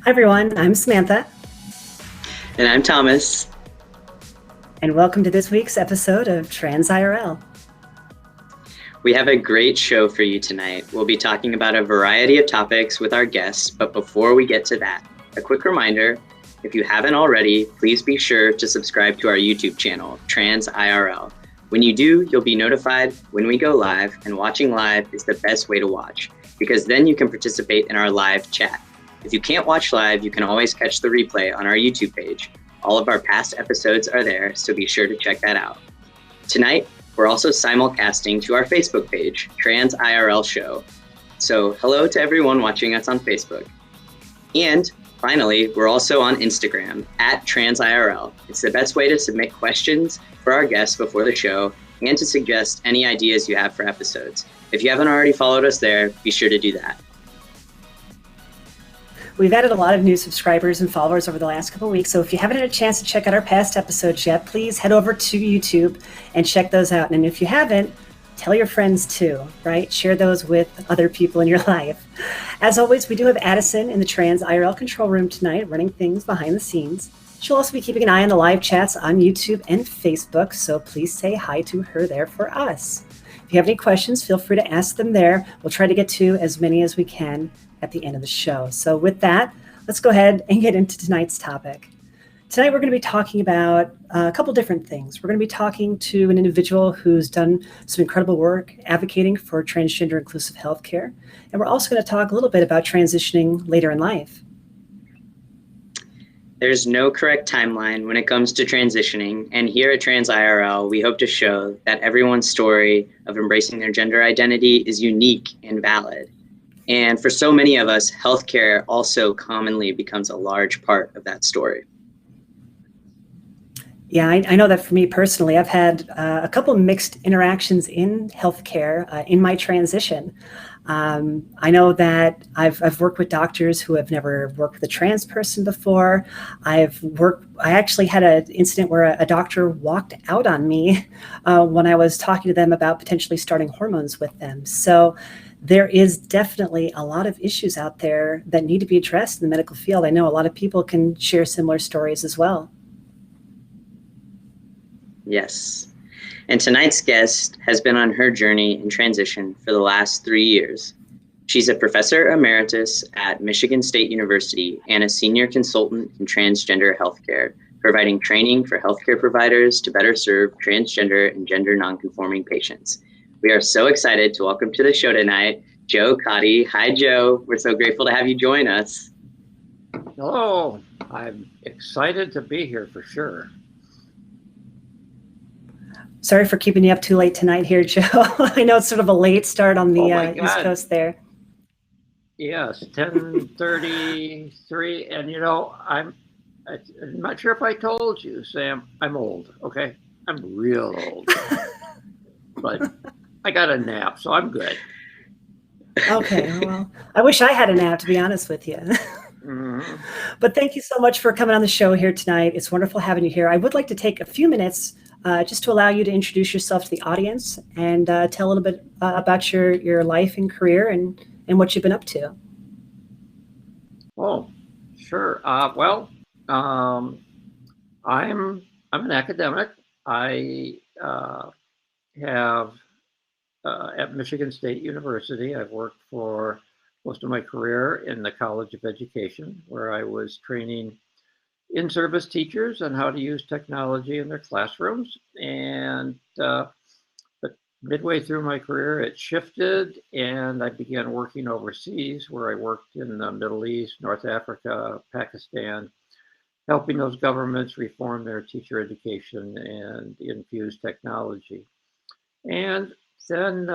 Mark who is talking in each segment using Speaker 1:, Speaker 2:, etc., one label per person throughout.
Speaker 1: Hi everyone, I'm Samantha,
Speaker 2: And I'm Thomas.
Speaker 1: and welcome to this week's episode of Trans IRL.
Speaker 2: We have a great show for you tonight. We'll be talking about a variety of topics with our guests, but before we get to that, a quick reminder, if you haven't already, please be sure to subscribe to our YouTube channel, Trans IRL. When you do, you'll be notified when we go live, and watching live is the best way to watch, because then you can participate in our live chat. If you can't watch live, you can always catch the replay on our YouTube page. All of our past episodes are there, so be sure to check that out. Tonight, we're also simulcasting to our Facebook page, Trans IRL Show. So hello to everyone watching us on Facebook. And finally, we're also on Instagram, @TransIRL. It's the best way to submit questions for our guests before the show and to suggest any ideas you have for episodes. If you haven't already followed us there, be sure to do that.
Speaker 1: We've added a lot of new subscribers and followers over the last couple of weeks, so if you haven't had a chance to check out our past episodes yet, please head over to YouTube and check those out. And if you haven't, tell your friends too, right? Share those with other people in your life. As always, we do have Addison in the Trans IRL control room tonight, running things behind the scenes. She'll also be keeping an eye on the live chats on YouTube and Facebook, so please say hi to her there for us. If you have any questions, feel free to ask them there. We'll try to get to as many as we can at the end of the show. So with that, let's go ahead and get into tonight's topic. Tonight, we're going to be talking about a couple different things. We're going to be talking to an individual who's done some incredible work advocating for transgender inclusive healthcare. And we're also going to talk a little bit about transitioning later in life.
Speaker 2: There's no correct timeline when it comes to transitioning, and here at Trans IRL, we hope to show that everyone's story of embracing their gender identity is unique and valid. And for so many of us, healthcare also commonly becomes a large part of that story.
Speaker 1: Yeah, I know that for me personally, I've had a couple mixed interactions in healthcare in my transition. I know that I've worked with doctors who have never worked with a trans person before. I actually had an incident where a doctor walked out on me when I was talking to them about potentially starting hormones with them. So there is definitely a lot of issues out there that need to be addressed in the medical field. I know a lot of people can share similar stories as well.
Speaker 2: Yes. And tonight's guest has been on her journey in transition for the last 3 years. She's a professor emeritus at Michigan State University and a senior consultant in transgender healthcare, providing training for healthcare providers to better serve transgender and gender nonconforming patients. We are so excited to welcome to the show tonight, Jo Codde. Hi, Jo. We're so grateful to have you join us.
Speaker 3: Hello. I'm excited to be here for sure.
Speaker 1: Sorry for keeping you up too late tonight here, Jo. I know it's sort of a late start on the East Coast there.
Speaker 3: Yes, 10:33, and I'm not sure if I told you, Sam, I'm old, okay? I'm real old. But I got a nap, so I'm good.
Speaker 1: Okay, well, I wish I had a nap, to be honest with you.
Speaker 3: Mm-hmm.
Speaker 1: But thank you so much for coming on the show here tonight. It's wonderful having you here. I would like to take a few minutes just to allow you to introduce yourself to the audience and tell a little bit about your life and career and what you've been up to.
Speaker 3: Oh, sure. I'm an academic. I have at Michigan State University. I've worked for most of my career in the College of Education, where I was training in-service teachers on how to use technology in their classrooms. And but midway through my career, it shifted, and I began working overseas, where I worked in the Middle East, North Africa, Pakistan, helping those governments reform their teacher education and infuse technology. And then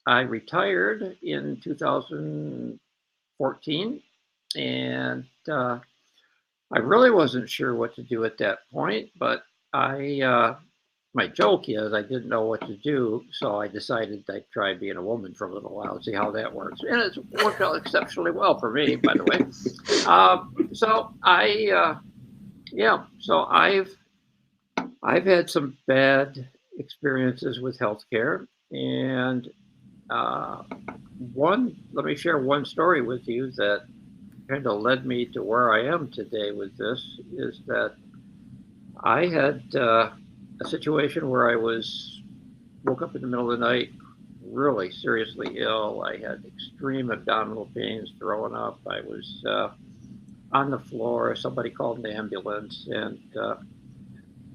Speaker 3: I retired in 2014, and I really wasn't sure what to do at that point, but my joke is I didn't know what to do, so I decided I'd try being a woman for a little while and see how that works. And it's worked out exceptionally well for me, by the way. So I've had some bad experiences with healthcare, and let me share one story with you that kind of led me to where I am today with this is that I had a situation where I woke up in the middle of the night really seriously ill. I had extreme abdominal pains, throwing up. I was on the floor. Somebody called an ambulance, and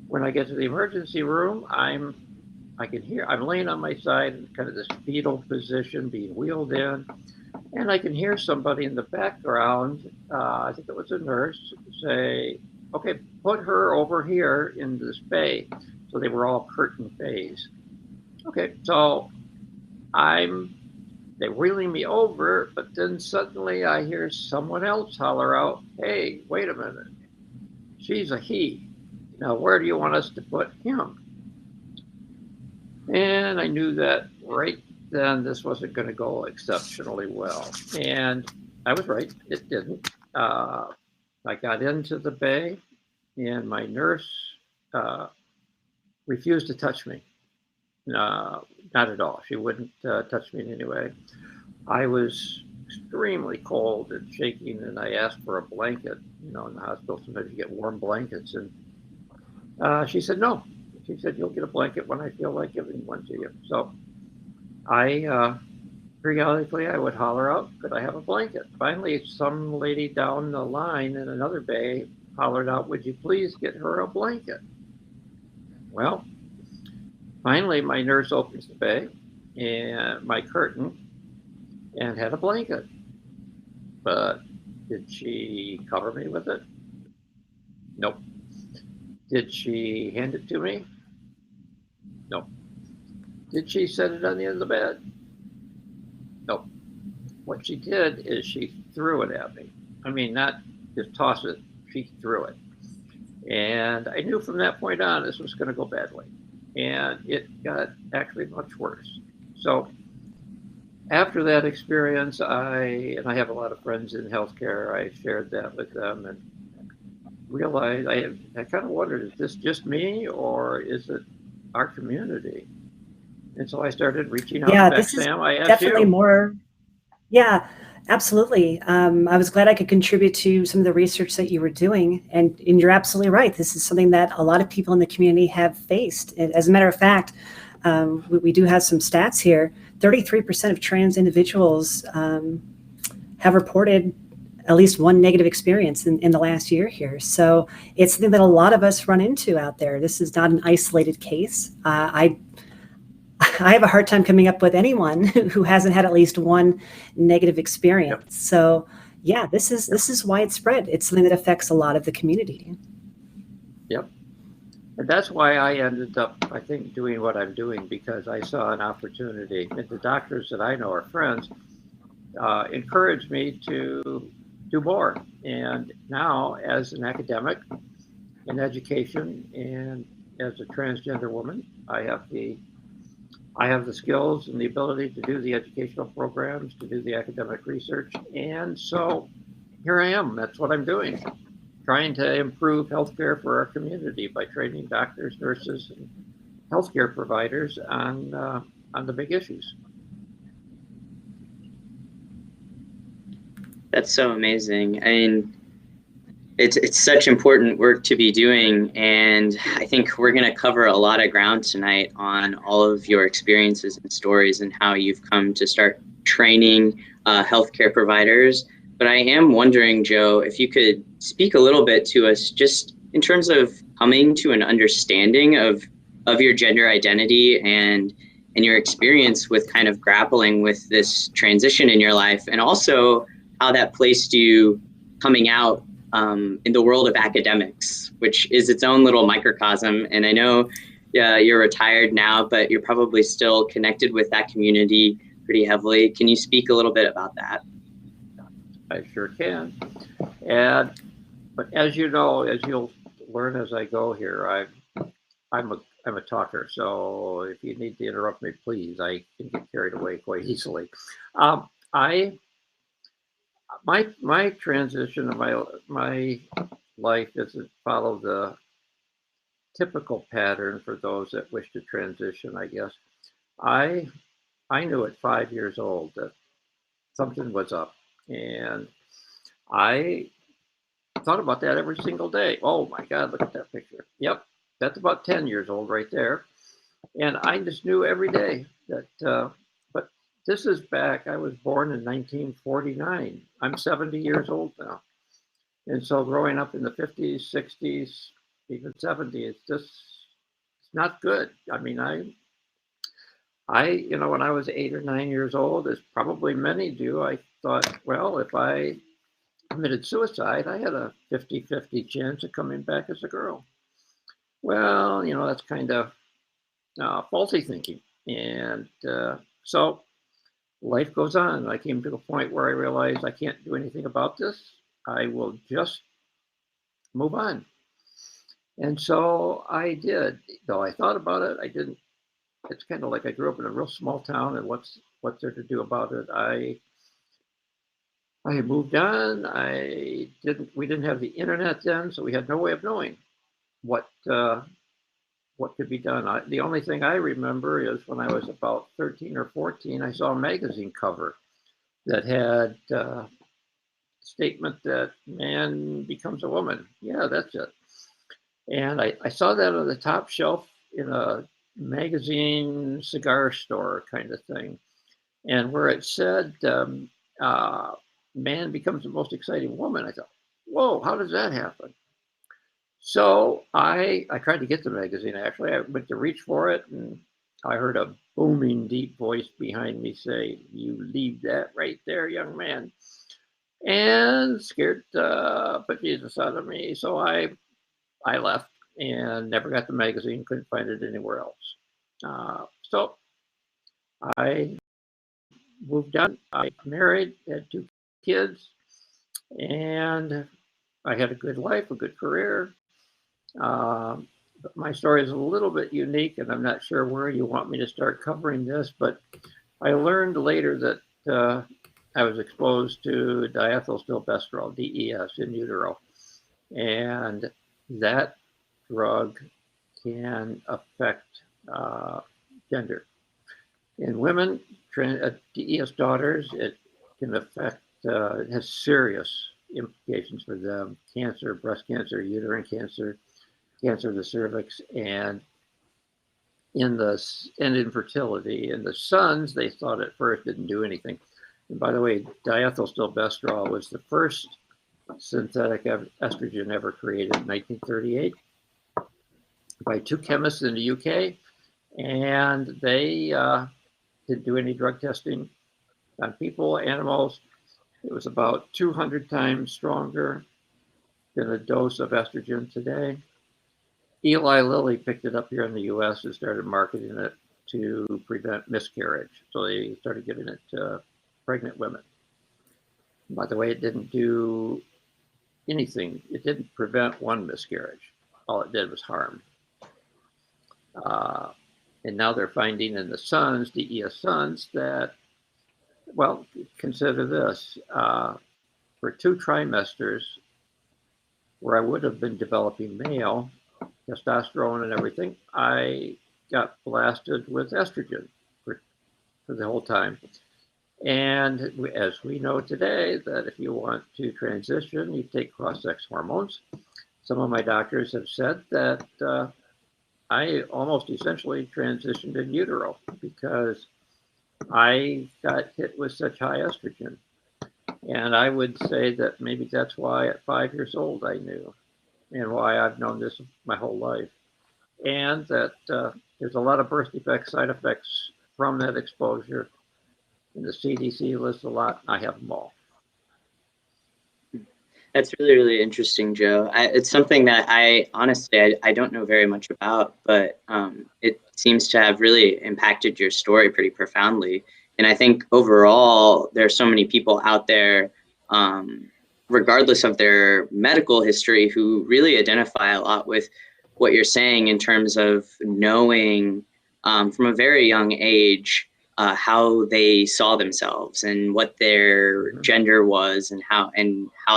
Speaker 3: when I get to the emergency room, I'm laying on my side in kind of this fetal position, being wheeled in, and I can hear somebody in the background, I think it was a nurse, say, "Okay, put her over here in this bay." So they were all curtain bays. Okay, so they're wheeling me over, but then suddenly I hear someone else holler out, "Hey, wait a minute, she's a he. Now, where do you want us to put him?" And I knew that right then this wasn't going to go exceptionally well. And I was right, it didn't. I got into the bay, and my nurse refused to touch me. Not at all. She wouldn't touch me in any way. I was extremely cold and shaking, and I asked for a blanket. In the hospital, sometimes you get warm blankets. And she said, no. She said, "You'll get a blanket when I feel like giving one to you." So periodically I would holler out, "Could I have a blanket?" Finally, some lady down the line in another bay hollered out, "Would you please get her a blanket?" Well, finally, my nurse opens the bay and my curtain and had a blanket. But did she cover me with it? Nope. Did she hand it to me? Nope. Did she set it on the end of the bed? Nope. What she did is she threw it at me. I mean, not just toss it, she threw it. And I knew from that point on this was going to go badly. And it got actually much worse. So after that experience, I have a lot of friends in healthcare. I shared that with them and realized I kind of wondered, is this just me or is it our community? And so I started reaching out.
Speaker 1: Yeah,
Speaker 3: In fact,
Speaker 1: this is
Speaker 3: Sam, I asked
Speaker 1: definitely
Speaker 3: you.
Speaker 1: more. Yeah, absolutely. I was glad I could contribute to some of the research that you were doing. And you're absolutely right. This is something that a lot of people in the community have faced. And as a matter of fact, we do have some stats here. 33% of trans individuals have reported at least one negative experience in the last year here. So it's something that a lot of us run into out there. This is not an isolated case. I have a hard time coming up with anyone who hasn't had at least one negative experience.
Speaker 3: Yep.
Speaker 1: So yeah, this is widespread. It's something that affects a lot of the community.
Speaker 3: Yep. And that's why I ended up, I think, doing what I'm doing, because I saw an opportunity. And the doctors that I know are friends encouraged me to do more. And now, as an academic in education and as a transgender woman, I have the skills and the ability to do the educational programs, to do the academic research. And so here I am. That's what I'm doing, trying to improve healthcare for our community by training doctors, nurses, and healthcare providers on the big issues.
Speaker 2: That's so amazing. I mean, it's such important work to be doing, and I think we're going to cover a lot of ground tonight on all of your experiences and stories and how you've come to start training healthcare providers. But I am wondering, Joe, if you could speak a little bit to us just in terms of coming to an understanding of your gender identity and your experience with kind of grappling with this transition in your life, and also how that placed you coming out in the world of academics, which is its own little microcosm. And I know you're retired now, but you're probably still connected with that community pretty heavily. Can you speak a little bit about that?
Speaker 3: I sure can. But as you know, as you'll learn as I go here, I'm a talker. So if you need to interrupt me, please. I can get carried away quite easily. My transition of my life doesn't follow the typical pattern for those that wish to transition, I guess. I knew at 5 years old that something was up, and I thought about that every single day. Oh my God, look at that picture. Yep, that's about 10 years old right there. And I just knew every day that, but this is back, I was born in 1949. I'm 70 years old now. And so growing up in the 50s, 60s, even 70s, it's not good. I mean, when I was 8 or 9 years old, as probably many do, I thought, well, if I committed suicide, I had a 50-50 chance of coming back as a girl. Well, that's kind of faulty thinking. And so life goes on. I came to a point where I realized I can't do anything about this. I will just move on. And so I did. Though I thought about it, I didn't. It's kind of like I grew up in a real small town, and what's there to do about it? I moved on. We didn't have the internet then, so we had no way of knowing what could be done. The only thing I remember is when I was about 13 or 14, I saw a magazine cover that had a statement that man becomes a woman. Yeah, that's it. And I saw that on the top shelf in a magazine cigar store kind of thing. And where it said, man becomes the most exciting woman, I thought, whoa, how does that happen? So I tried to get the magazine, actually. I went to reach for it, and I heard a booming, deep voice behind me say, "You leave that right there, young man." And scared put Jesus out of me. So I left and never got the magazine, couldn't find it anywhere else. So I moved on. I married, had 2 kids, and I had a good life, a good career. But my story is a little bit unique, and I'm not sure where you want me to start covering this, but I learned later that I was exposed to diethylstilbestrol, DES, in utero. And that drug can affect gender. In women, DES daughters, it can affect, it has serious implications for them: cancer, breast cancer, uterine cancer, cancer of the cervix, and infertility. In the sons, they thought at first didn't do anything. And by the way, diethylstilbestrol was the first synthetic estrogen ever created in 1938 by 2 chemists in the UK, and they didn't do any drug testing on people, animals. It was about 200 times stronger than a dose of estrogen today. Eli Lilly picked it up here in the US and started marketing it to prevent miscarriage. So they started giving it to pregnant women. By the way, it didn't do anything. It didn't prevent one miscarriage. All it did was harm. And now they're finding in the sons, DES sons, that, well, consider this, for 2 trimesters where I would have been developing male, testosterone and everything, I got blasted with estrogen for the whole time. And as we know today, that if you want to transition, you take cross-sex hormones. Some of my doctors have said that I almost essentially transitioned in utero because I got hit with such high estrogen. And I would say that maybe that's why at 5 years old I knew, and why I've known this my whole life. And that there's a lot of birth defects, side effects from that exposure. And the CDC lists a lot. I have them all.
Speaker 2: That's really, really interesting, Joe. It's something that I honestly don't know very much about, but it seems to have really impacted your story pretty profoundly. And I think overall, there are so many people out there, regardless of their medical history, who really identify a lot with what you're saying in terms of knowing from a very young age how they saw themselves and what their gender was, and how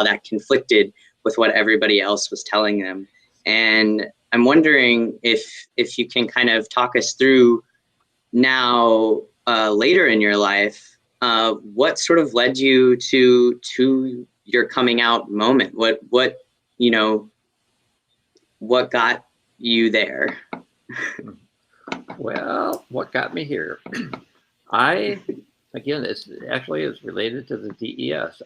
Speaker 2: that conflicted with what everybody else was telling them. And I'm wondering if you can kind of talk us through now, later in your life, what sort of led you to your coming out moment? What got you there?
Speaker 3: Well, what got me here? Again, it's related to the DES.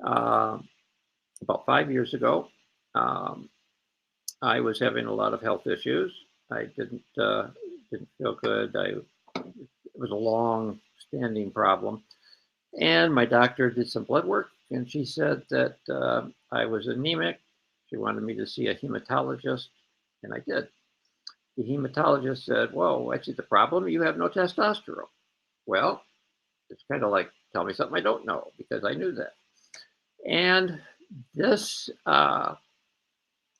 Speaker 3: About 5 years ago, I was having a lot of health issues. I didn't feel good. It was a long-standing problem, and my doctor did some blood work, and she said that I was anemic. She wanted me to see a hematologist, and I did. The hematologist said, "Whoa, I see the problem. You have no testosterone." Well, it's kind of like, tell me something I don't know, because I knew that. And this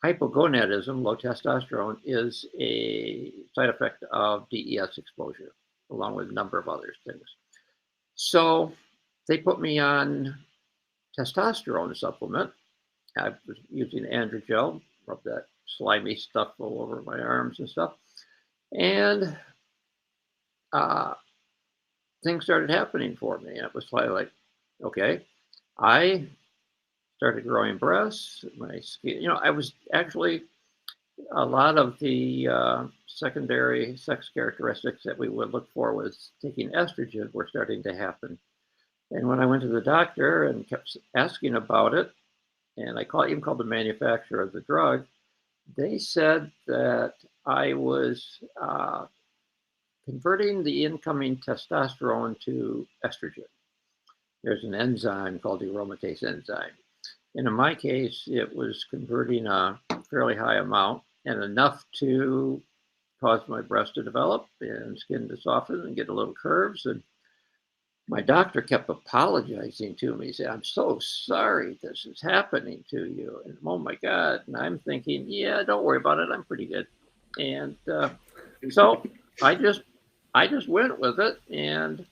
Speaker 3: hypogonadism, low testosterone, is a side effect of DES exposure, along with a number of other things. So they put me on testosterone supplement. I was using androgel, rub that slimy stuff all over my arms and stuff. And things started happening for me. And it was like, okay, I started growing breasts, my skin, I was actually, a lot of the secondary sex characteristics that we would look for was taking estrogen were starting to happen. And when I went to the doctor and kept asking about it, and I even called the manufacturer of the drug, they said that I was converting the incoming testosterone to estrogen. There's an enzyme called the aromatase enzyme. And in my case, it was converting a fairly high amount and enough to cause my breast to develop and skin to soften and get a little curves. And my doctor kept apologizing to me. He said, "I'm so sorry this is happening to you." And oh my God. And I'm thinking, yeah, don't worry about it. I'm pretty good. And so I just went with it. And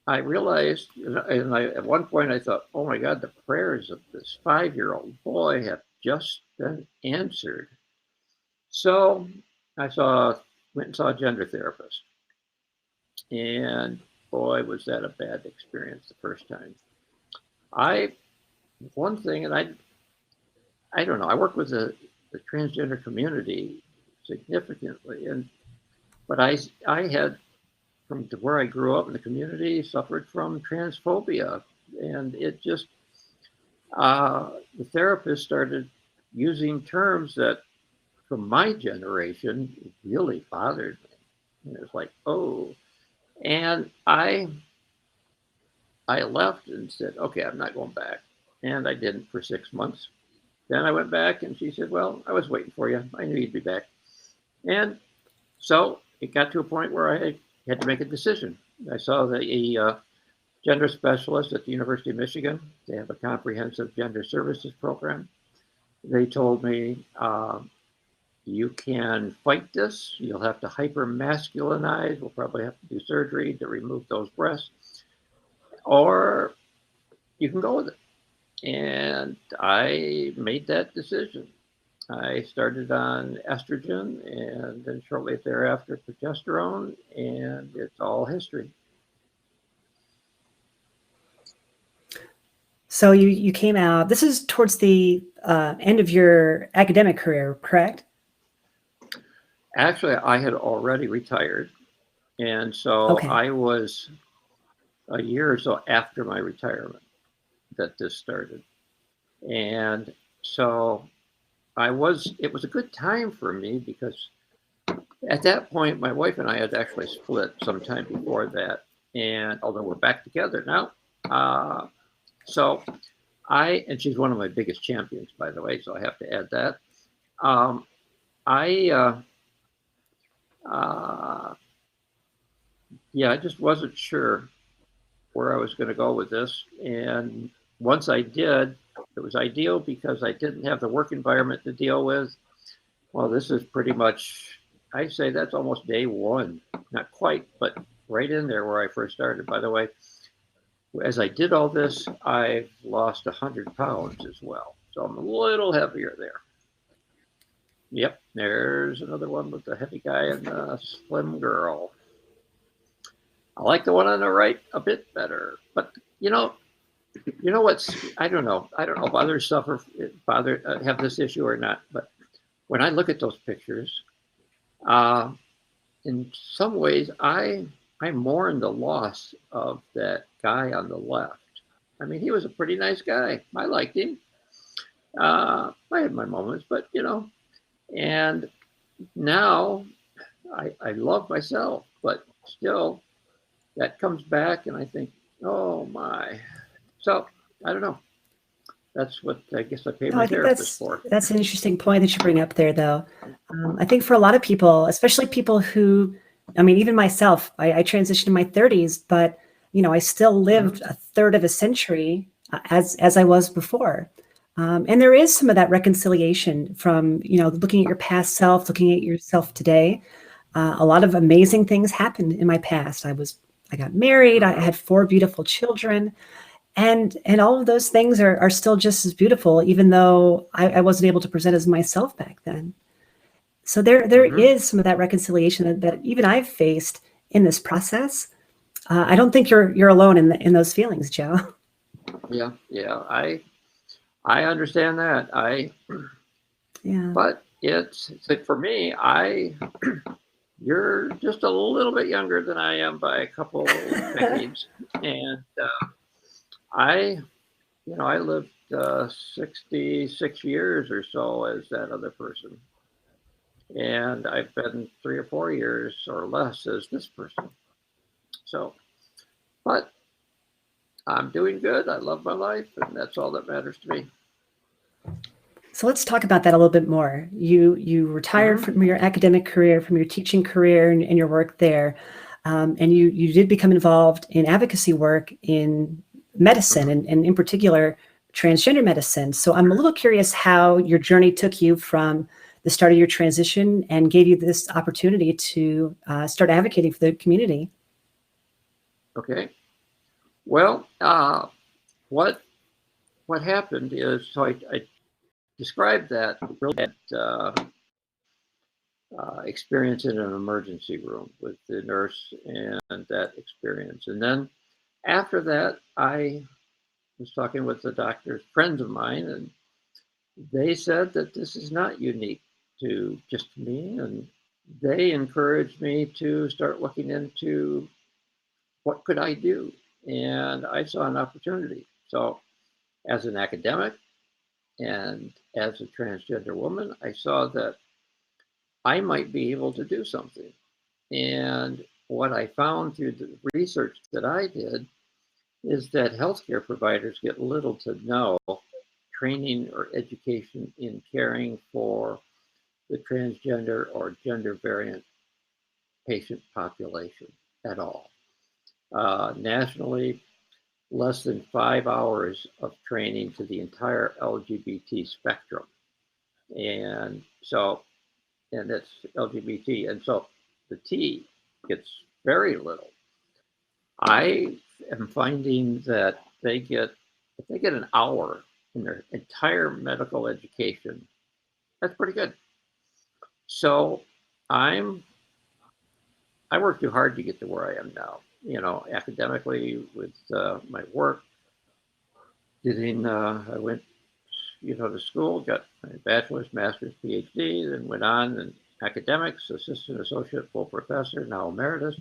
Speaker 3: I realized, and at one point I thought, oh my God, the prayers of this 5-year-old boy have just been answered. So I went and saw a gender therapist. And boy, was that a bad experience the first time. One thing, and I don't know, I work with the transgender community significantly, but I had, from where I grew up in the community, suffered from transphobia. And it just, the therapist started using terms that from my generation really bothered me. And it was like, oh, and I left and said, okay, I'm not going back. And I didn't for 6 months. Then I went back and she said, well, I was waiting for you. I knew you'd be back. And so it got to a point where I had to make a decision. I saw the gender specialist at the University of Michigan. They have a comprehensive gender services program. They told me, you can fight this. You'll have to hyper-masculinize. We'll probably have to do surgery to remove those breasts. Or you can go with it. And I made that decision. I started on estrogen and then shortly thereafter progesterone, and it's all history.
Speaker 1: So you came out, this is towards the end of your academic career, correct?
Speaker 3: Actually, I had already retired. And so
Speaker 1: Okay.
Speaker 3: I was a year or so after my retirement that this started. And so it was a good time for me because at that point, my wife and I had actually split sometime before that. And although we're back together now, and she's one of my biggest champions, by the way, so I have to add that. I just wasn't sure where I was going to go with this. And once I did, it was ideal because I didn't have the work environment to deal with. Well, this is pretty much, I say that's almost day one. Not quite, but right in there where I first started. By the way, as I did all this, I've lost 100 pounds as well. So I'm a little heavier there. Yep, there's another one with the heavy guy and the slim girl. I like the one on the right a bit better. But, You know what's, I don't know if others have this issue or not, but when I look at those pictures, uh, in some ways, I mourn the loss of that guy on the left. I mean, he was a pretty nice guy. I liked him. I had my moments, but and now I love myself, but still that comes back, and I think, oh my. So I don't know. That's what I guess I pay
Speaker 1: No,
Speaker 3: my
Speaker 1: I think
Speaker 3: therapist
Speaker 1: that's
Speaker 3: for.
Speaker 1: that's an interesting point that you bring up there, though. I think for a lot of people, especially people who, I mean, even myself, I transitioned in my 30s, but I still
Speaker 3: Mhm.
Speaker 1: lived a third of a century as I was before. And there is some of that reconciliation from looking at your past self, looking at yourself today. A lot of amazing things happened in my past. I got married. I
Speaker 3: Mhm.
Speaker 1: had 4 beautiful children. And all of those things are still just as beautiful, even though I wasn't able to present as myself back then. So there
Speaker 3: Mhm.
Speaker 1: is some of that reconciliation that even I've faced in this process. I don't think you're alone in those feelings, Joe.
Speaker 3: Yeah. Yeah. I understand that.
Speaker 1: Yeah.
Speaker 3: But it's like for me, you're just a little bit younger than I am by a couple decades, and I, I lived 66 years or so as that other person, and I've been 3 or 4 years or less as this person. So, but I'm doing good. I love my life, and that's all that matters to me.
Speaker 1: So let's talk about that a little bit more. You retired
Speaker 3: Hmm.
Speaker 1: from your academic career, from your teaching career, and your work there, and you did become involved in advocacy work in medicine,
Speaker 3: Hmm.
Speaker 1: and in particular transgender medicine. So I'm a little curious how your journey took you from the start of your transition and gave you this opportunity to start advocating for the community.
Speaker 3: Okay. Well, what what happened is I described that really bad experience in an emergency room with the nurse and that experience. And then after that, I was talking with the doctors, friends of mine, and they said that this is not unique to just me. And they encouraged me to start looking into what could I do. And I saw an opportunity. So as an academic and as a transgender woman, I saw that I might be able to do something. And what I found through the research that I did is that healthcare providers get little to no training or education in caring for the transgender or gender variant patient population at all. Nationally, less than 5 hours of training to the entire LGBT spectrum. And so, and that's LGBT. And so the T gets very little. I am finding that if they get an hour in their entire medical education, that's pretty good. So I'm I worked too hard to get to where I am now. Academically with my work, I went, to school, got my bachelor's, master's, Ph.D., then went on in academics, assistant, associate, full professor, now emeritus.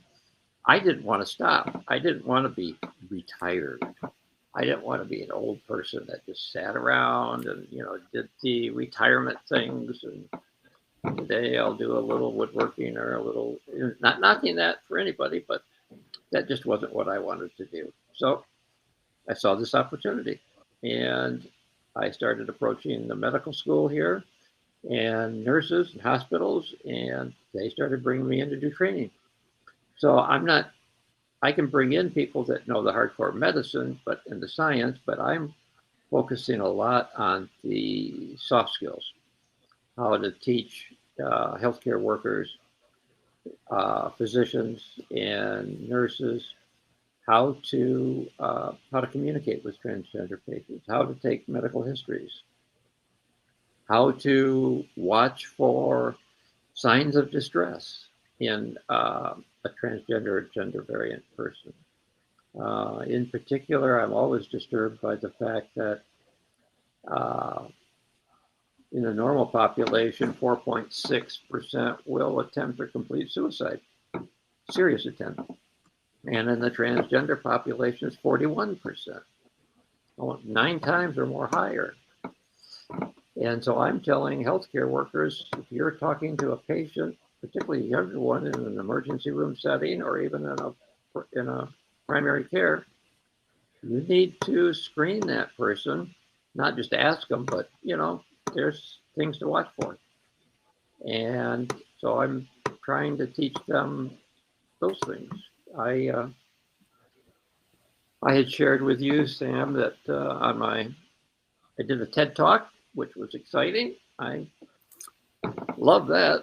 Speaker 3: I didn't want to stop. I didn't want to be retired. I didn't want to be an old person that just sat around and did the retirement things. And today I'll do a little woodworking or a little, not knocking that for anybody, but that just wasn't what I wanted to do. So I saw this opportunity, and I started approaching the medical school here and nurses and hospitals, and they started bringing me in to do training. So I can bring in people that know the hardcore medicine, but in the science, but I'm focusing a lot on the soft skills, how to teach healthcare workers, physicians, and nurses how to communicate with transgender patients, how to take medical histories, how to watch for signs of distress in a transgender or gender variant person. In particular, I'm always disturbed by the fact that in the normal population, 4.6% will attempt or complete suicide, serious attempt. And in the transgender population, it's 41%, 9 times or more higher. And so I'm telling healthcare workers, if you're talking to a patient, particularly a younger one in an emergency room setting or even in a primary care, you need to screen that person, not just ask them, but there's things to watch for. And so I'm trying to teach them those things. I had shared with you, Sam, that I did a TED Talk, which was exciting. I love that.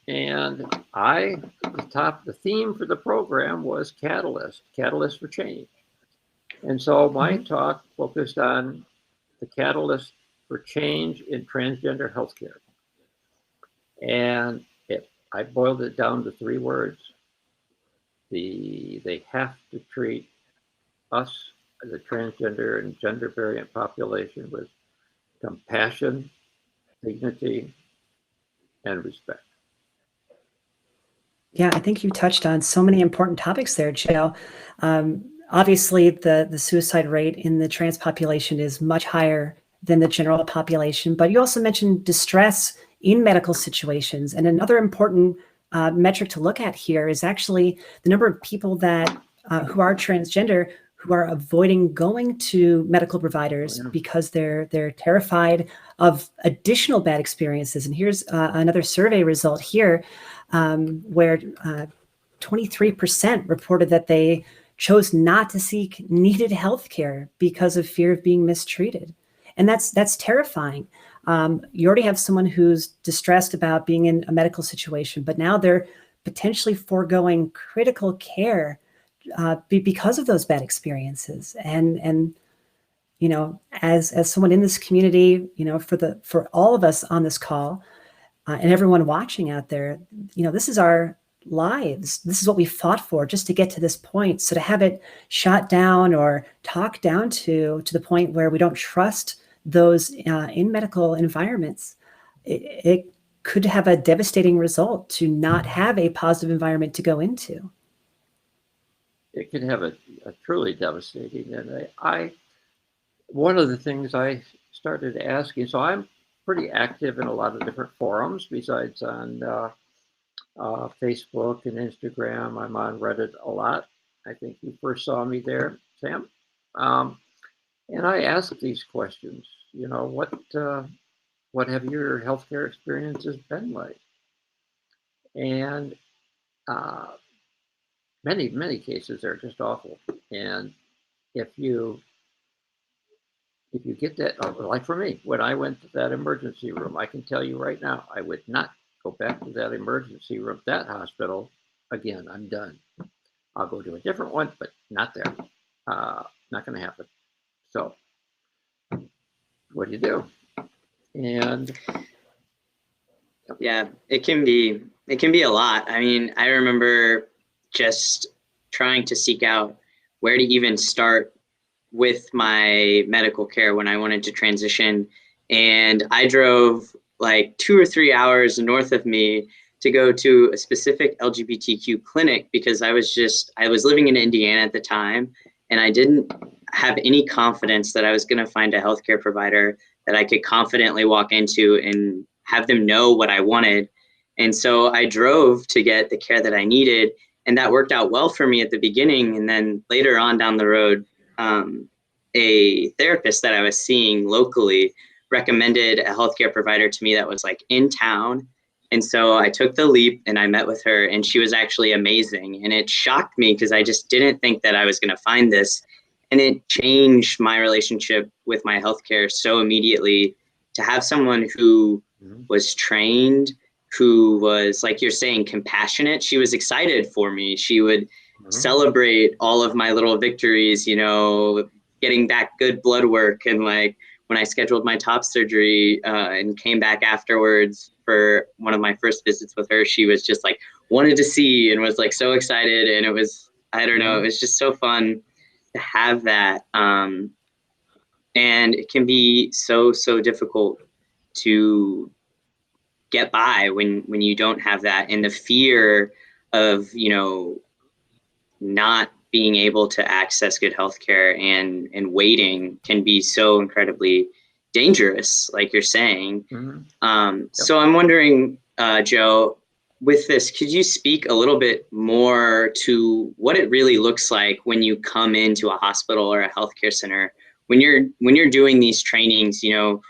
Speaker 3: And the theme for the program was catalyst for change. And so my talk focused on the catalyst for change in transgender healthcare. And I boiled it down to 3 words. They have to treat us as a transgender and gender variant population with compassion, dignity, and respect.
Speaker 1: Yeah, I think you touched on so many important topics there, Joe. Obviously, the suicide rate in the trans population is much higher than the general population, but you also mentioned distress in medical situations. And another important metric to look at here is actually the number of people that who are transgender who are avoiding going to medical providers because they're terrified of additional bad experiences. And here's another survey result here where 23% reported that they chose not to seek needed health care because of fear of being mistreated. And that's terrifying. You already have someone who's distressed about being in a medical situation, but now they're potentially foregoing critical care because of those bad experiences. And as someone in this community, for all of us on this call and everyone watching out there, this is our lives. This is what we fought for just to get to this point. So to have it shot down or talked down to the point where we don't trust those in medical environments, it could have a devastating result to not have a positive environment to go into.
Speaker 3: It could have a truly devastating. And one of the things I started asking, so I'm pretty active in a lot of different forums besides on Facebook and Instagram. I'm on Reddit a lot. I think you first saw me there, Sam. And I ask these questions. What have your healthcare experiences been like? And many cases are just awful. And if you get that, like for me, when I went to that emergency room, I can tell you right now, I would not go back to that emergency room, that hospital again. I'm done. I'll go to a different one, but not there. Not going to happen. So what do? And
Speaker 2: yeah, it can be a lot. I mean, I remember just trying to seek out where to even start with my medical care when I wanted to transition. And I drove like 2 or 3 hours north of me to go to a specific LGBTQ clinic because I was living in Indiana at the time, and I didn't have any confidence that I was going to find a healthcare provider that I could confidently walk into and have them know what I wanted. And so I drove to get the care that I needed, and that worked out well for me at the beginning. And then later on down the road, a therapist that I was seeing locally recommended a healthcare provider to me that was like in town. And so I took the leap and I met with her, and she was actually amazing. And it shocked me because I just didn't think that I was going to find this. And it changed my relationship with my healthcare so immediately to have someone who was trained, who was, like you're saying, compassionate. She was excited for me. She would celebrate all of my little victories, getting back good blood work. And like when I scheduled my top surgery and came back afterwards for one of my first visits with her, she was just like wanted to see and was like so excited. And it was, I don't know, it was just so fun to have that. And it can be so difficult to get by when you don't have that, and the fear of, you know, not being able to access good healthcare and waiting can be so incredibly dangerous, like you're saying. So I'm wondering, Joe, with this, could you speak a little bit more to what it really looks like when you come into a hospital or a healthcare center, when you're doing these trainings? You know,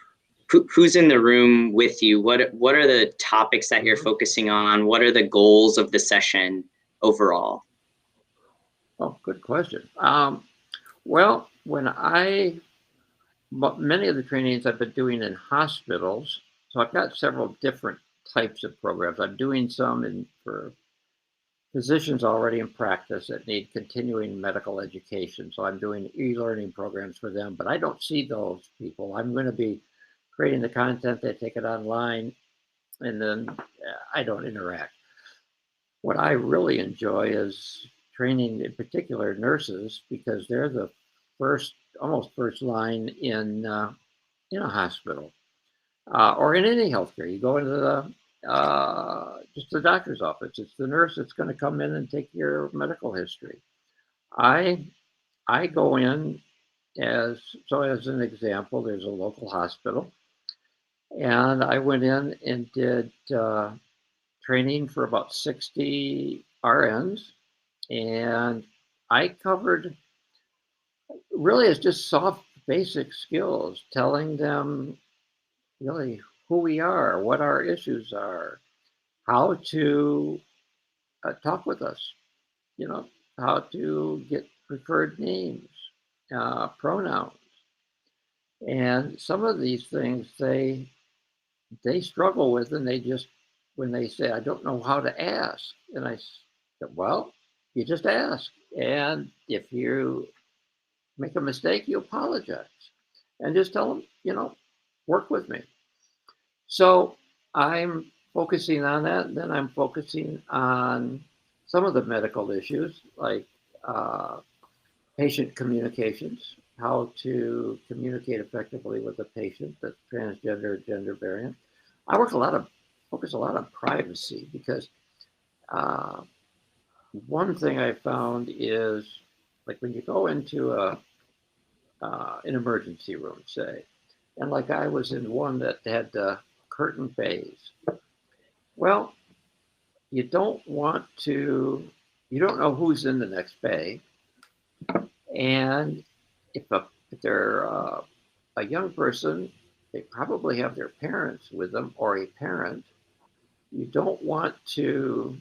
Speaker 2: who's in the room with you? What are the topics that you're focusing on? What are the goals of the session overall?
Speaker 3: Oh, good question. Well, many of the trainings I've been doing in hospitals, so I've got several different types of programs. I'm doing some for physicians already in practice that need continuing medical education. So I'm doing e-learning programs for them, but I don't see those people. I'm going to be creating the content, they take it online, and then I don't interact. What I really enjoy is training, in particular nurses, because they're the almost first line in a hospital or in any healthcare. You go into just the doctor's office. It's the nurse that's going to come in and take your medical history. I go in as an example. There's a local hospital, and I went in and did training for about 60 RNs, and I covered, really, it's just soft basic skills, telling them really who we are, what our issues are, how to talk with us, you know, how to get preferred names, pronouns. And some of these things they struggle with, and when they say, I don't know how to ask. And I said, well, you just ask. And if you make a mistake, you apologize. And just tell them, you know, work with me. So I'm focusing on that. And then I'm focusing on some of the medical issues, like patient communications, how to communicate effectively with a patient that's transgender or gender variant. I focus a lot on privacy, because one thing I found is, like, when you go into an emergency room, say, and like I was in one that had curtain bays. Well, you don't know who's in the next bay, and if they're a young person, they probably have their parents with them or a parent. You don't want to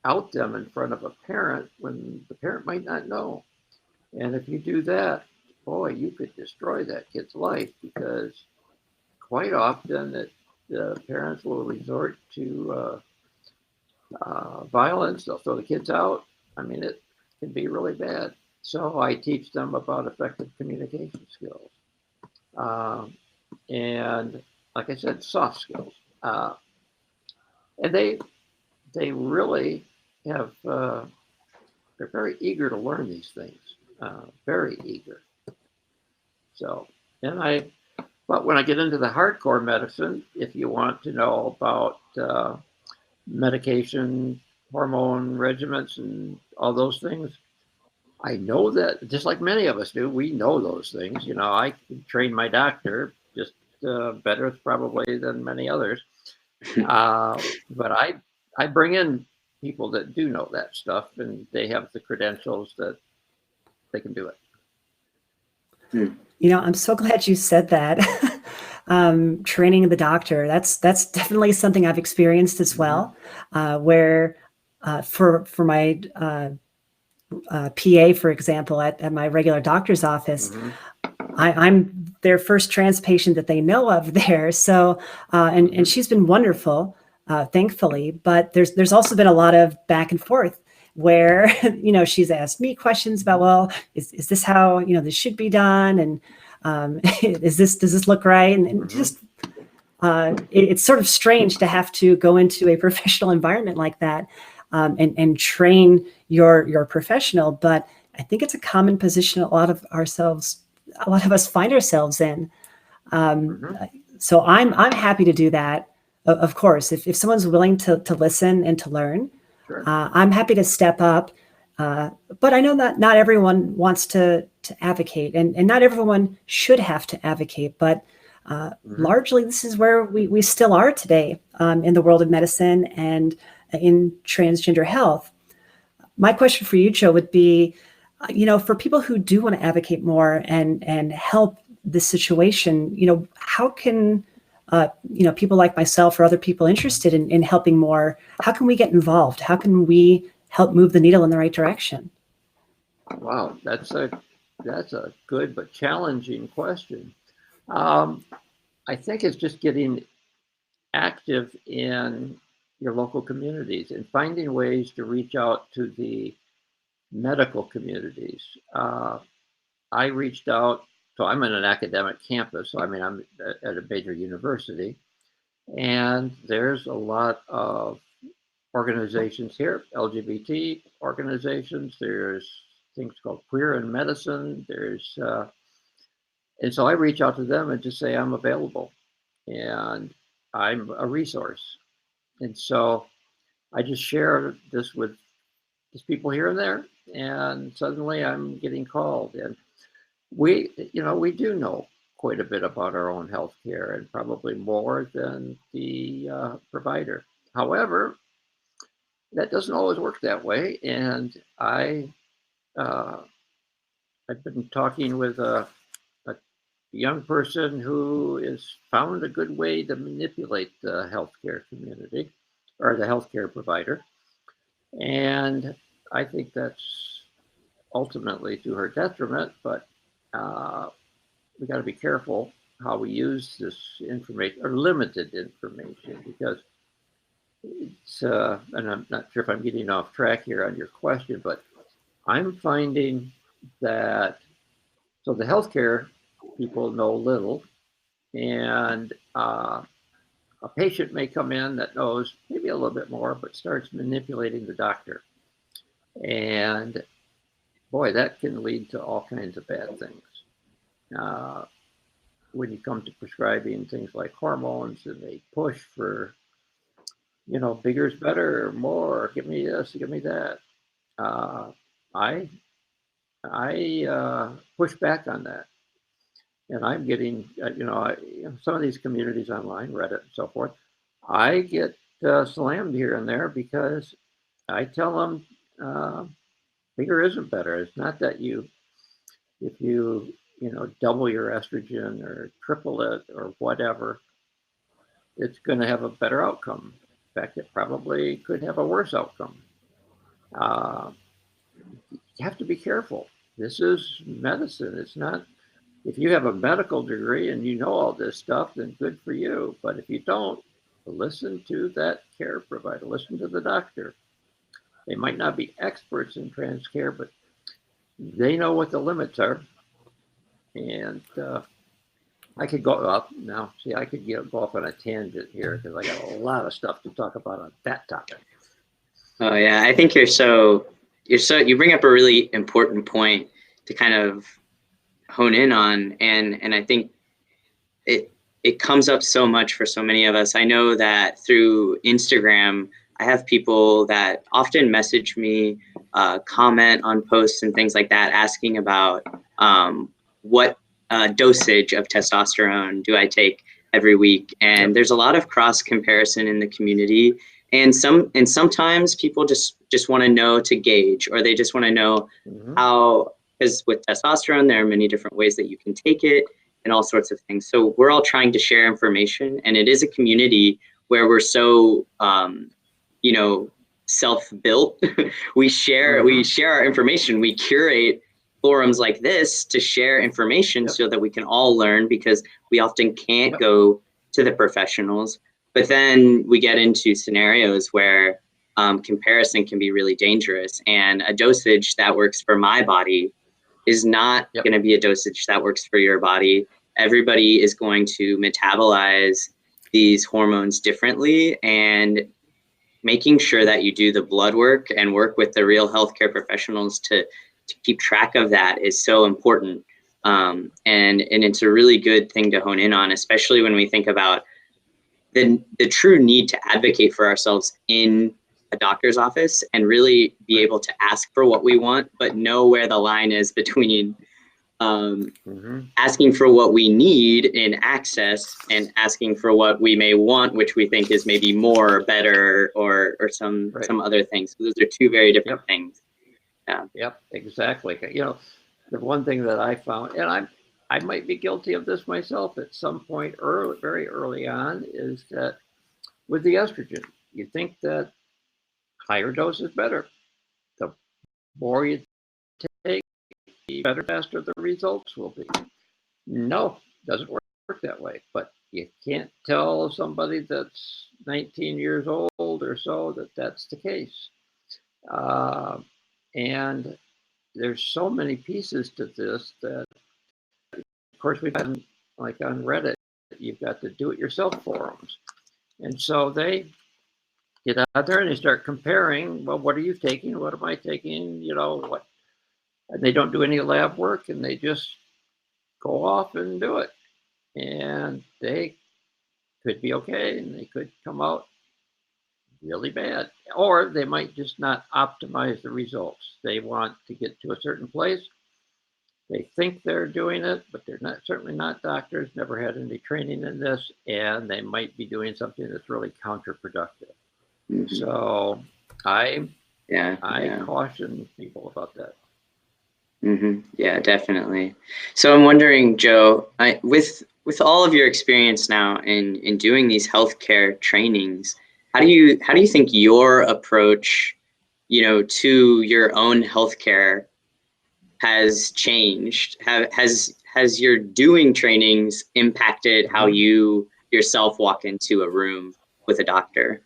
Speaker 3: out them in front of a parent when the parent might not know. And if you do that, boy, you could destroy that kid's life, because quite often the parents will resort to violence. They'll throw the kids out. I mean, it can be really bad. So I teach them about effective communication skills. And like I said, soft skills. And they really have, they're very eager to learn these things, very eager. So, but when I get into the hardcore medicine, if you want to know about medication, hormone regimens, and all those things, I know that, just like many of us do, we know those things. You know, I trained my doctor just better probably than many others. But I bring in people that do know that stuff, and they have the credentials that they can do it.
Speaker 1: You know, I'm so glad you said that. Training the doctor, that's definitely something I've experienced as well, where for my PA, for example, at my regular doctor's office, I'm their first trans patient that they know of there. So, and she's been wonderful, thankfully, but there's also been a lot of back and forth where, you know, she's asked me questions about, well, is this how, you know, this should be done? And does this look right? And just, it's sort of strange to have to go into a professional environment like that, and train your professional, but I think it's a common position a lot of us find ourselves in. So I'm happy to do that. Of course, if someone's willing to listen and to learn,
Speaker 3: Sure.
Speaker 1: I'm happy to step up. But I know that not everyone wants to advocate, and not everyone should have to advocate. But largely, this is where we still are today in the world of medicine and in transgender health. My question for you, Joe, would be, for people who do want to advocate more and help this situation, how can people like myself or other people interested in helping more, how can we get involved? How can we help move the needle in the right direction?
Speaker 3: Wow, that's a good but challenging question. I think it's just getting active in your local communities and finding ways to reach out to the medical communities. I reached out, so I'm in an academic campus, so I'm at a major university, and there's a lot of organizations here, LGBT organizations, there's things called queer in medicine, and so I reach out to them and just say I'm available and I'm a resource. And so I just share this with just people here and there, and suddenly I'm getting called. And we do know quite a bit about our own healthcare, and probably more than the provider. However, that doesn't always work that way. And I've been talking with a young person who has found a good way to manipulate the healthcare community or the healthcare provider. And I think that's ultimately to her detriment, but we got to be careful how we use this information, or limited information, because it's, and I'm not sure if I'm getting off track here on your question, but I'm finding that, so the healthcare people know little, and a patient may come in that knows maybe a little bit more, but starts manipulating the doctor. And boy, that can lead to all kinds of bad things. When you come to prescribing things like hormones, and they push for, bigger is better, or more, give me this, give me that. I push back on that. And I'm getting, some of these communities online, Reddit and so forth, I get slammed here and there because I tell them bigger isn't better. It's not that if you double your estrogen or triple it or whatever, it's going to have a better outcome. In fact, it probably could have a worse outcome. You have to be careful. This is medicine. It's not, if you have a medical degree and you know all this stuff, then good for you. But if you don't, listen to that care provider, listen to the doctor. They might not be experts in trans care, but they know what the limits are. And I could go up now. See, I could go off on a tangent here because I got a lot of stuff to talk about on that topic.
Speaker 2: Oh yeah, I think you bring up a really important point to kind of hone in on, and I think it comes up so much for so many of us. I know that through Instagram, I have people that often message me, comment on posts and things like that, asking about what dosage of testosterone do I take every week. And there's a lot of cross comparison in the community. And sometimes people just want to know to gauge, or they just want to know how, because with testosterone, there are many different ways that you can take it and all sorts of things. So we're all trying to share information, and it is a community where we're so, self-built. we share our information. We curate forums like this to share information so that we can all learn, because we often can't go to the professionals. But then we get into scenarios where comparison can be really dangerous, and a dosage that works for my body is not going to be a dosage that works for your body. Everybody is going to metabolize these hormones differently, and making sure that you do the blood work and work with the real healthcare professionals to to keep track of that is so important. And it's a really good thing to hone in on, especially when we think about the true need to advocate for ourselves in a doctor's office and really be able to ask for what we want, but know where the line is between asking for what we need in access and asking for what we may want, which we think is maybe more or better or some other things. So those are two very different things. Yeah.
Speaker 3: Yep, exactly. The one thing that I found, and I might be guilty of this myself at some point very early on, is that with the estrogen, you think that higher dose is better. The more you take, the better, faster the results will be. No, doesn't work that way. But you can't tell somebody that's 19 years old or so that that's the case. And there's so many pieces to this that, of course, we've had, like on Reddit, you've got the do-it-yourself forums. And so they get out there and they start comparing, well, what are you taking? What am I taking? What? And they don't do any lab work and they just go off and do it. And they could be okay and they could come out really bad. Or they might just not optimize the results. They want to get to a certain place. They think they're doing it, but they're certainly not doctors, never had any training in this, and they might be doing something that's really counterproductive. So I caution people about that.
Speaker 2: Yeah, definitely. So I'm wondering, Joe, with all of your experience now in doing these healthcare trainings, how do you think your approach, to your own healthcare has changed? Has your doing trainings impacted how you yourself walk into a room with a doctor?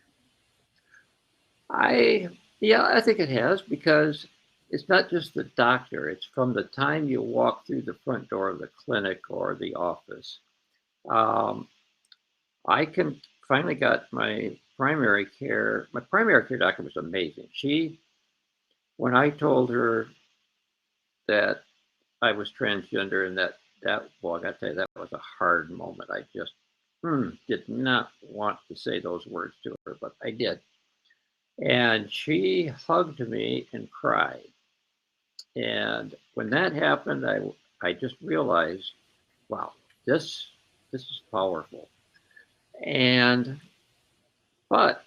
Speaker 3: I think it has, because it's not just the doctor. It's from the time you walk through the front door of the clinic or the office. I finally got my primary care doctor was amazing. When I told her that I was transgender, and well, I got to tell you, that was a hard moment. I just did not want to say those words to her, but I did. And she hugged me and cried. And when that happened, I just realized, wow, this is powerful. But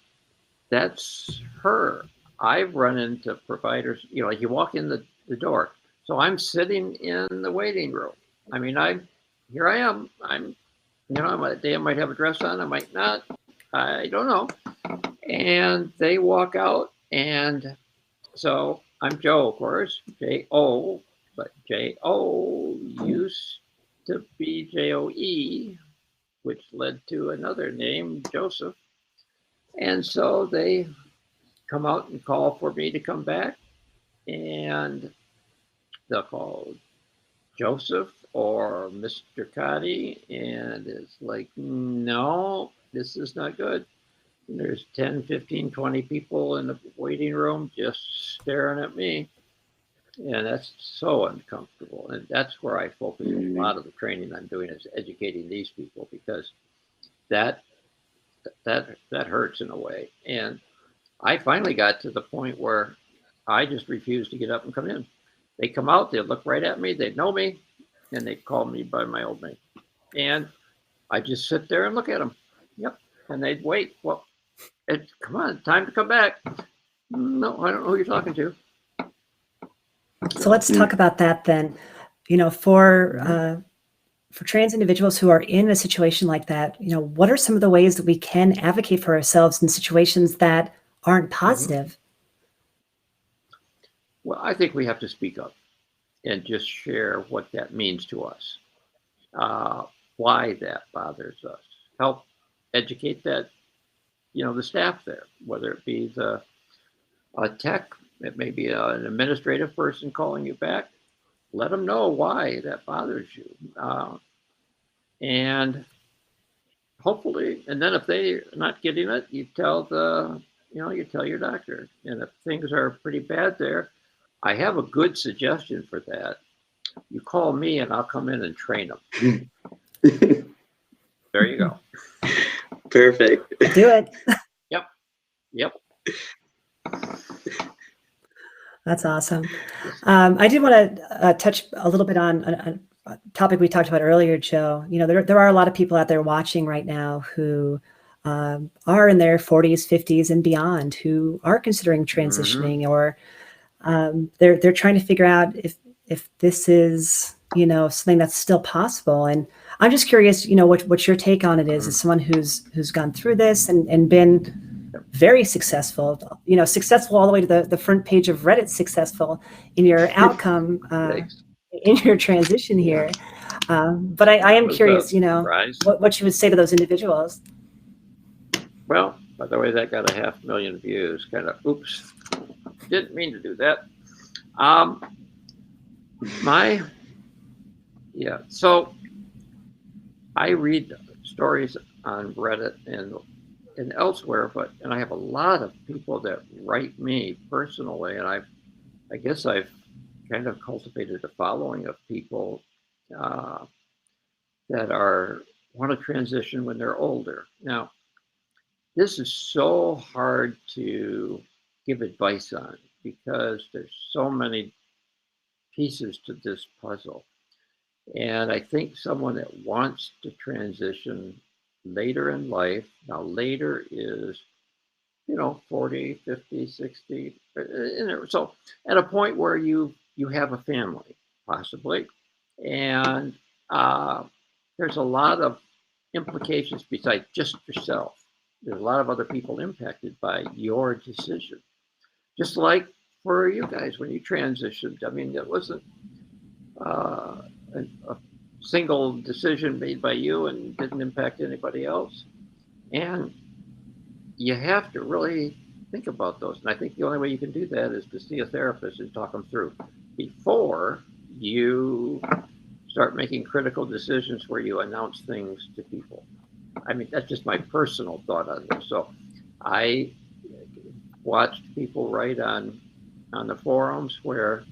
Speaker 3: that's her. I've run into providers, like you walk in the door. So I'm sitting in the waiting room. I mean, here I am. I might have a dress on, I might not. I don't know. And they walk out, and so I'm Joe, of course, J-O, but J-O used to be J-O-E, which led to another name, Joseph. And so they come out and call for me to come back, and they'll call Joseph or Mr. Kotti, and it's like, no, this is not good. And there's 10, 15, 20 people in the waiting room just staring at me. And that's so uncomfortable. And that's where I focus a lot of the training I'm doing, is educating these people, because that hurts in a way. And I finally got to the point where I just refused to get up and come in. They come out, they'd look right at me, they'd know me, and they'd call me by my old name. And I just sit there and look at them. Yep. And they'd wait. Well, come on, time to come back. No, I don't know who you're talking to.
Speaker 1: So let's talk about that then. For trans individuals who are in a situation like that, what are some of the ways that we can advocate for ourselves in situations that aren't positive?
Speaker 3: Well, I think we have to speak up and just share what that means to us, why that bothers us, help educate that, the staff there, whether it be a tech, it may be an administrative person calling you back. Let them know why that bothers you. And hopefully, and then if they're not getting it, you tell your doctor. And if things are pretty bad there, I have a good suggestion for that. You call me and I'll come in and train them. There you go.
Speaker 2: Perfect.
Speaker 1: Do it.
Speaker 3: Yep.
Speaker 1: That's awesome. I did want to touch a little bit on a topic we talked about earlier, Joe. You know, there are a lot of people out there watching right now who are in their 40s, 50s, and beyond, who are considering transitioning, or they're trying to figure out if this is, you know, something that's still possible. And I'm just curious, you know, what your take on it is, as someone who's gone through this and been very successful, you know, successful all the way to the front page of Reddit, successful in your outcome, in your transition here. But I am curious, you know, what you would say to those individuals.
Speaker 3: Well, by the way, that got 500,000 views. Kind of, oops, didn't mean to do that. So I read stories on Reddit and elsewhere, and I have a lot of people that write me personally, and I guess I've kind of cultivated a following of people that want to transition when they're older. Now, this is so hard to give advice on because there's so many pieces to this puzzle. And I think someone that wants to transition later in life, now later is, 40, 50, 60, so at a point where you have a family, possibly, and there's a lot of implications besides just yourself. There's a lot of other people impacted by your decision. Just like for you guys, when you transitioned, I mean, it wasn't a single decision made by you and didn't impact anybody else. And you have to really think about those. And I think the only way you can do that is to see a therapist and talk them through before you start making critical decisions where you announce things to people. I mean, that's just my personal thought on this. So I watched people write on the forums where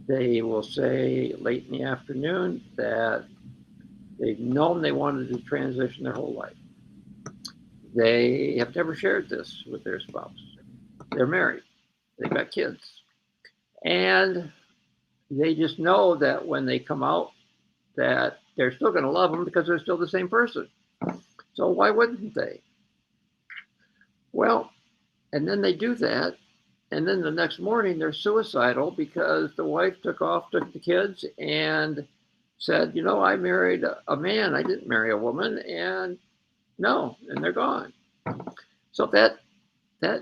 Speaker 3: they will say late in the afternoon that they've known they wanted to transition their whole life. They have never shared this with their spouse. They're married. They've got kids. And they just know that when they come out that they're still going to love them because they're still the same person. So why wouldn't they? Well, and then they do that. And then the next morning they're suicidal because the wife took the kids and said, I married a man. I didn't marry a woman. And they're gone. So that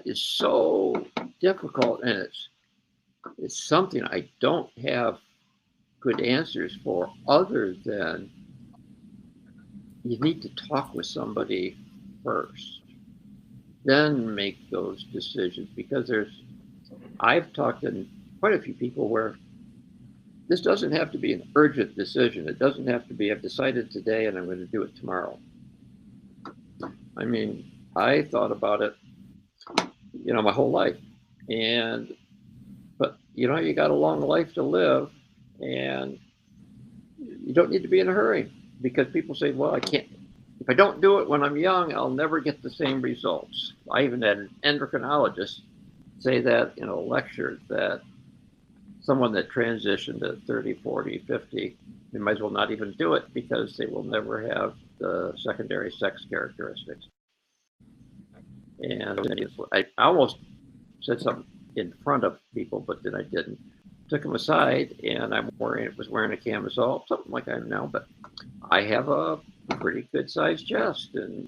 Speaker 3: is so difficult. And it's something I don't have good answers for, other than you need to talk with somebody first, then make those decisions, because I've talked to quite a few people where this doesn't have to be an urgent decision. It doesn't have to be, I've decided today and I'm going to do it tomorrow. I mean, I thought about it, my whole life. But you got a long life to live, and you don't need to be in a hurry, because people say, well, I can't, if I don't do it when I'm young, I'll never get the same results. I even had an endocrinologist say that in a lecture, that someone that transitioned at 30, 40, 50, they might as well not even do it, because they will never have the secondary sex characteristics. And I almost said something in front of people, but then I didn't. Took them aside, and I was wearing a camisole, something like I am now, but I have a pretty good sized chest, and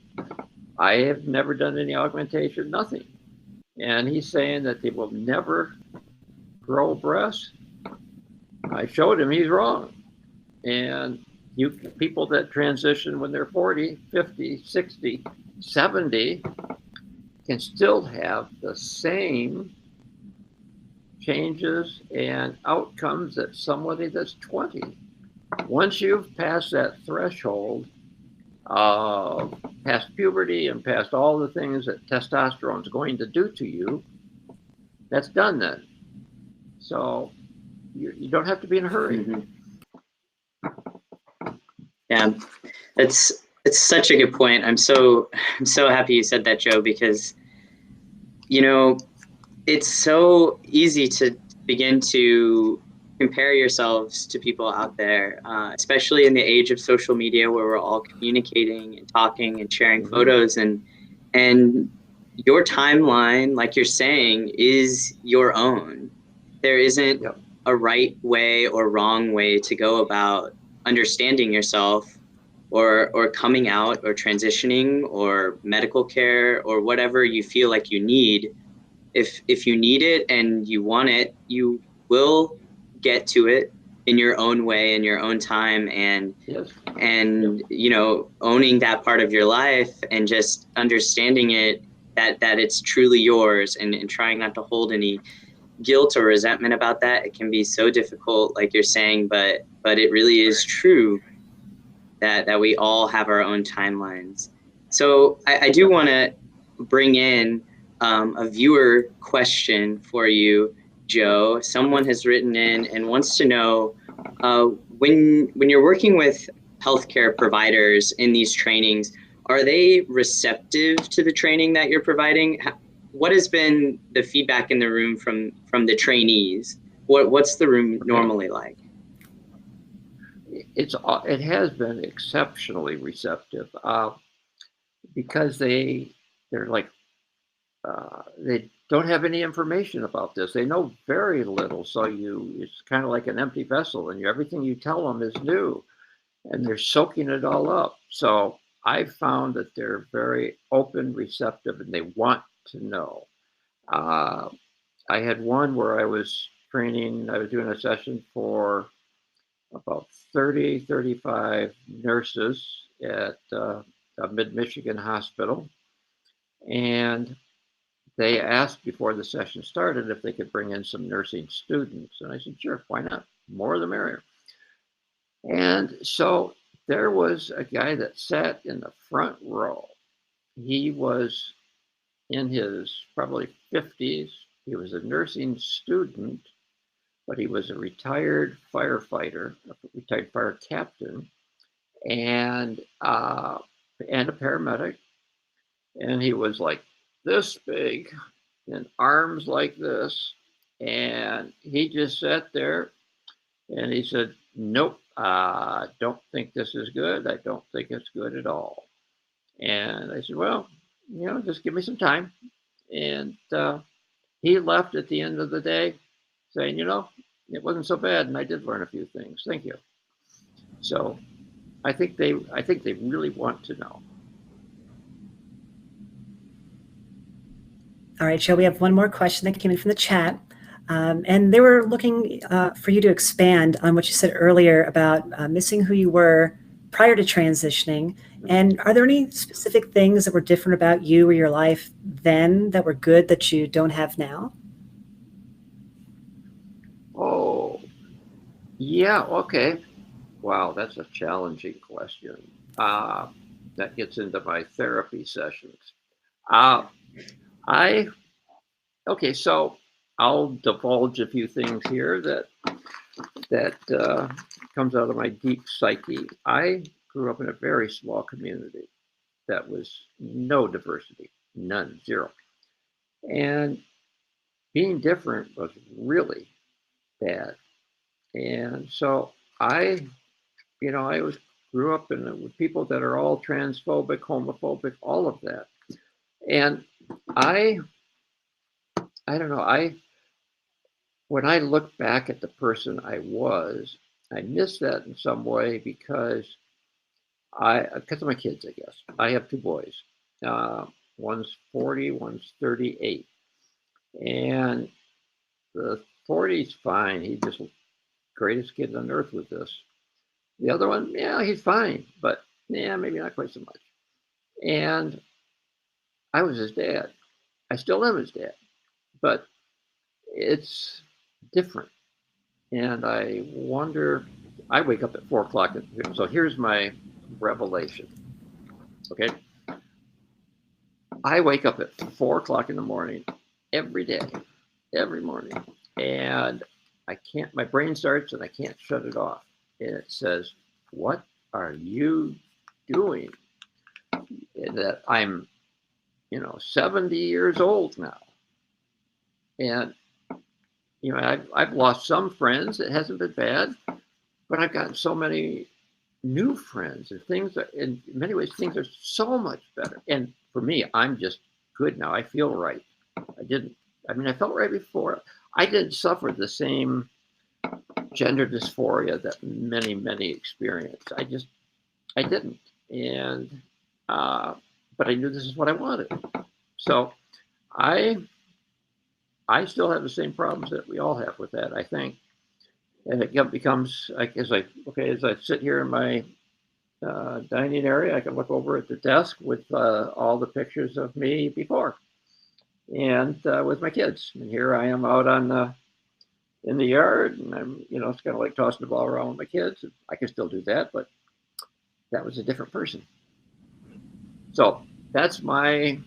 Speaker 3: I have never done any augmentation, nothing. And he's saying that they will never grow breasts. I showed him he's wrong. And people that transition when they're 40, 50, 60, 70 can still have the same changes and outcomes that somebody that's 20. Once you've passed that threshold, past puberty and past all the things that testosterone is going to do to you, that's done then. So you don't have to be in a hurry.
Speaker 2: Mm-hmm. Yeah, it's such a good point. I'm so happy you said that, Joe, because it's so easy to begin to compare yourselves to people out there, especially in the age of social media where we're all communicating and talking and sharing photos, and your timeline, like you're saying, is your own. There isn't a right way or wrong way to go about understanding yourself or coming out or transitioning or medical care or whatever you feel like you need. If you need it and you want it, you will get to it in your own way, in your own time, and owning that part of your life and just understanding it, that it's truly yours, and trying not to hold any guilt or resentment about that. It can be so difficult, like you're saying, but it really is true that we all have our own timelines. So I do want to bring in a viewer question for you, Joe. Someone has written in and wants to know, when you're working with healthcare providers in these trainings, are they receptive to the training that you're providing? What has been the feedback in the room from the trainees? What's the room normally like?
Speaker 3: It has been exceptionally receptive, because they're like, they don't have any information about this. They know very little, so it's kind of like an empty vessel, and everything you tell them is new, and they're soaking it all up. So I found that they're very open, receptive, and they want to know. I had one where I was doing a session for about 35 nurses at a mid-Michigan hospital. And they asked before the session started if they could bring in some nursing students. And I said, sure, why not? More the merrier. And so there was a guy that sat in the front row. He was in his probably 50s. He was a nursing student, but he was a retired firefighter, a retired fire captain, and a paramedic. And he was like this big and arms like this. And he just sat there and he said, nope, I don't think this is good. I don't think it's good at all. And I said, well, just give me some time. And he left at the end of the day saying, it wasn't so bad, and I did learn a few things. Thank you. So I think they really want to know.
Speaker 1: All right, Joe, we have one more question that came in from the chat. And they were looking for you to expand on what you said earlier about missing who you were prior to transitioning. And are there any specific things that were different about you or your life then that were good that you don't have now?
Speaker 3: Oh, yeah, okay. Wow, that's a challenging question. That gets into my therapy sessions. Okay, so I'll divulge a few things here that comes out of my deep psyche. I grew up in a very small community that was no diversity, none, zero. And being different was really bad. And so I grew up with people that are all transphobic, homophobic, all of that. And I don't know, when I look back at the person I was, I miss that in some way because of my kids, I guess. I have two boys. One's 40, one's 38. And the 40's fine. He's just the greatest kid on earth with this. The other one, yeah, he's fine, but yeah, maybe not quite so much. And I was his dad. I still am his dad, but it's different. And I wonder, I wake up at 4 o'clock. So here's my revelation. Okay. I wake up at 4 o'clock in the morning every day, every morning. And my brain starts and I can't shut it off. And it says, what are you doing? And that I'm, 70 years old now. And, I've lost some friends. It hasn't been bad, but I've gotten so many new friends and things that, in many ways, things are so much better. And for me, I'm just good now. I feel right. I felt right before. I didn't suffer the same gender dysphoria that many, many experience. I didn't. And, but I knew this is what I wanted. So I still have the same problems that we all have with that, I think. And it becomes, as I sit here in my dining area, I can look over at the desk with all the pictures of me before and with my kids. And here I am out in the yard, and I'm, it's kind of like tossing the ball around with my kids. I can still do that, but that was a different person. So that's my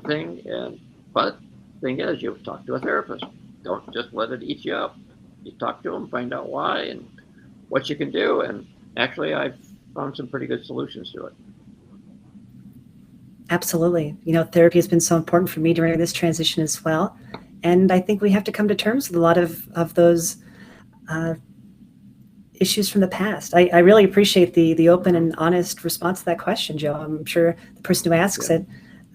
Speaker 3: thing. But the thing is, you talk to a therapist. Don't just let it eat you up. You talk to them, find out why and what you can do. And actually, I've found some pretty good solutions to it.
Speaker 1: Absolutely. Therapy has been so important for me during this transition as well. And I think we have to come to terms with a lot of those issues from the past. I really appreciate the open and honest response to that question, Joe. I'm sure the person who asks it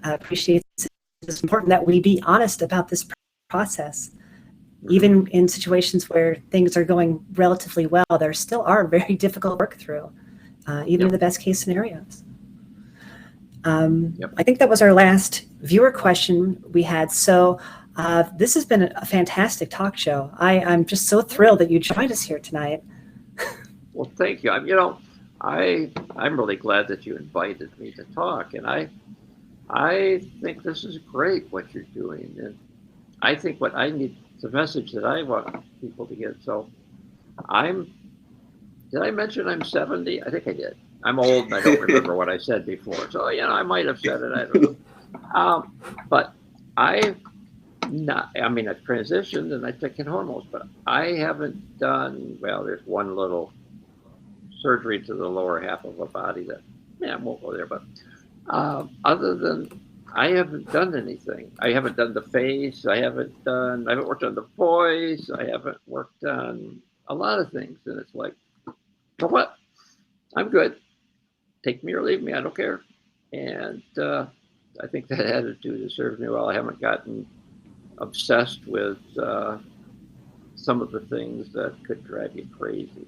Speaker 1: appreciates it. It's important that we be honest about this process. Even in situations where things are going relatively well, there still are very difficult to work through, even in the best case scenarios. I think that was our last viewer question we had. So this has been a fantastic talk, Joe. I'm just so thrilled that you joined us here tonight.
Speaker 3: Well, thank you. I'm really glad that you invited me to talk, and I think this is great what you're doing, and I think what I need, the message that I want people to get. So did I mention I'm 70? I think I did. I'm old and I don't remember what I said before. So, I might have said it. I don't know. But I've transitioned and I've taken hormones, but I haven't done, there's one little surgery to the lower half of a body that, I won't go there. But other than, I haven't done anything. I haven't done the face. I haven't worked on the voice. I haven't worked on a lot of things. And it's like, for what? I'm good. Take me or leave me. I don't care. And I think that attitude has served me well. I haven't gotten obsessed with some of the things that could drive you crazy.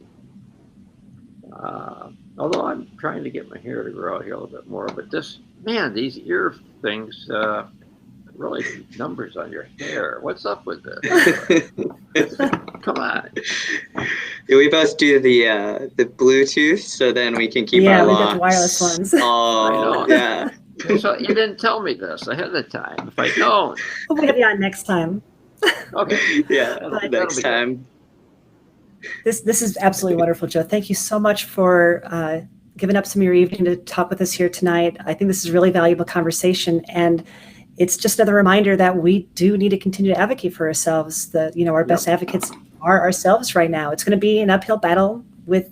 Speaker 3: Although I'm trying to get my hair to grow out here a little bit more. But these ear things really keep numbers on your hair. What's up with this? Come on.
Speaker 2: Yeah, we both do the Bluetooth, so then we can keep our locks.
Speaker 1: Yeah, we got the wireless ones.
Speaker 2: Oh,
Speaker 3: I know.
Speaker 2: Yeah.
Speaker 3: So you didn't tell me this ahead of time. If I'd known.
Speaker 1: We'll have you on next time.
Speaker 3: Okay.
Speaker 2: Yeah, next time.
Speaker 1: This is absolutely wonderful, Joe. Thank you so much for giving up some of your evening to talk with us here tonight. I think this is a really valuable conversation, and it's just another reminder that we do need to continue to advocate for ourselves. That our best advocates are ourselves right now. It's going to be an uphill battle with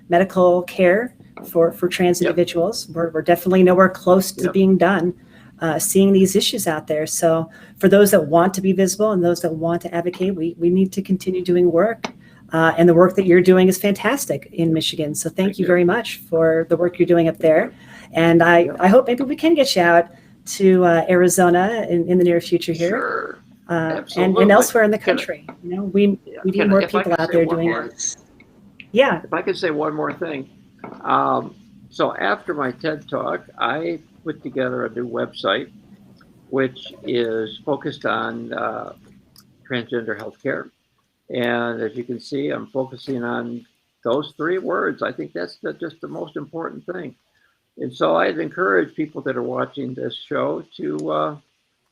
Speaker 1: medical care for trans individuals. We're definitely nowhere close to being done seeing these issues out there. So for those that want to be visible and those that want to advocate, we need to continue doing work. And the work that you're doing is fantastic in Michigan. So thank you very much for the work you're doing up there. And I hope maybe we can get you out to Arizona in the near future here.
Speaker 3: Sure.
Speaker 1: And elsewhere in the country. We need more people out there doing it. Yeah.
Speaker 3: If I could say one more thing. So after my TED Talk, I put together a new website, which is focused on transgender healthcare. And as you can see, I'm focusing on those 3 words. I think that's just the most important thing. And so I'd encourage people that are watching this show to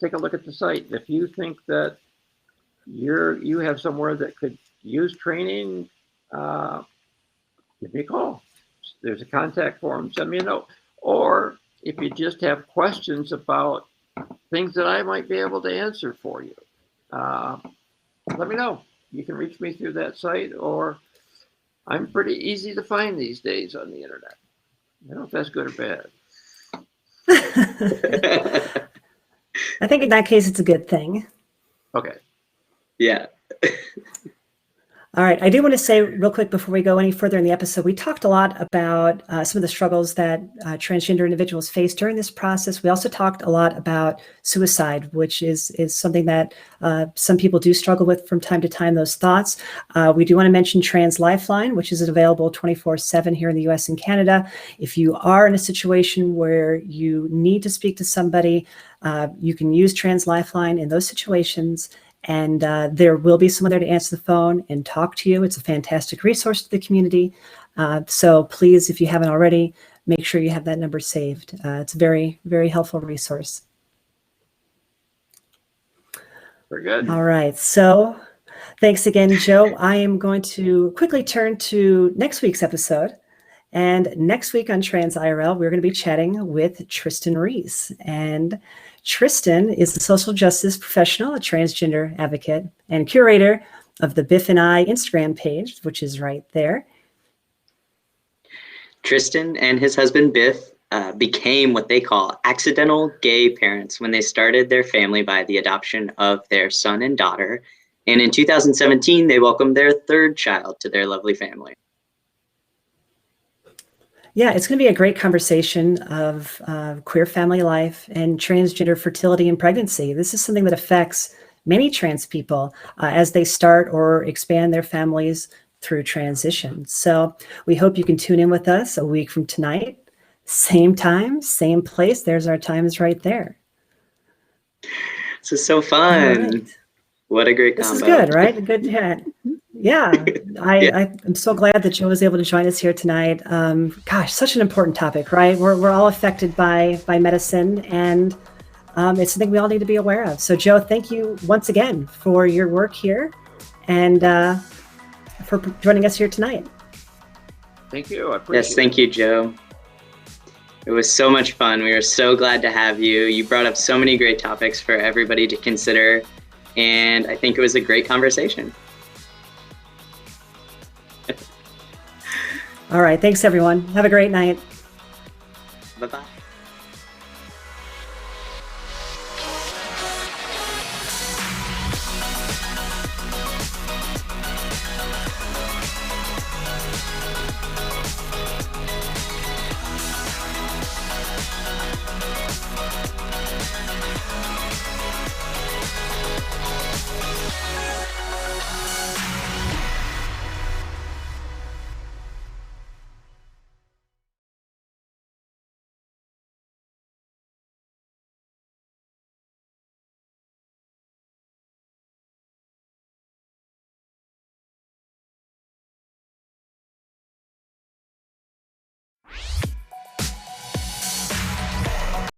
Speaker 3: take a look at the site. If you think that you have somewhere that could use training, give me a call. There's a contact form, send me a note. Or if you just have questions about things that I might be able to answer for you, let me know. you can reach me through that site, or I'm pretty easy to find these days on the internet. I don't know if that's good or bad.
Speaker 1: I think in that case, it's a good thing.
Speaker 3: Okay.
Speaker 2: Yeah.
Speaker 1: All right. I do want to say real quick before we go any further in the episode, we talked a lot about some of the struggles that transgender individuals face during this process. We also talked a lot about suicide, which is something that some people do struggle with from time to time, those thoughts. We do want to mention Trans Lifeline, which is available 24/7 here in the US and Canada. If you are in a situation where you need to speak to somebody, you can use Trans Lifeline in those situations. And there will be someone there to answer the phone and talk to you. It's a fantastic resource to the community. So please, if you haven't already, make sure you have that number saved. It's a very, very helpful resource.
Speaker 3: Very good.
Speaker 1: All right. So thanks again, Joe. I am going to quickly turn to next week's episode. And next week on Trans IRL, we're going to be chatting with Tristan Reese. And Tristan is a social justice professional, a transgender advocate, and curator of the Biff and I Instagram page, which is right there.
Speaker 2: Tristan and his husband Biff became what they call accidental gay parents when they started their family by the adoption of their son and daughter. And in 2017, they welcomed their third child to their lovely family.
Speaker 1: Yeah, it's going to be a great conversation of queer family life and transgender fertility and pregnancy. This is something that affects many trans people as they start or expand their families through transition. So we hope you can tune in with us a week from tonight. Same time, same place. There's our times right there.
Speaker 2: This is so fun.
Speaker 1: Right.
Speaker 2: What a great combo.
Speaker 1: This is good, right? A good chat. Yeah, I'm so glad that Joe was able to join us here tonight. Gosh, such an important topic, right? We're all affected by medicine, and it's something we all need to be aware of. So, Joe, thank you once again for your work here and for joining us here tonight.
Speaker 3: Thank you. I appreciate it.
Speaker 2: Yes, thank you, Joe. It was so much fun. We are so glad to have you. You brought up so many great topics for everybody to consider, and I think it was a great conversation.
Speaker 1: All right. Thanks, everyone. Have a great night.
Speaker 2: Bye-bye.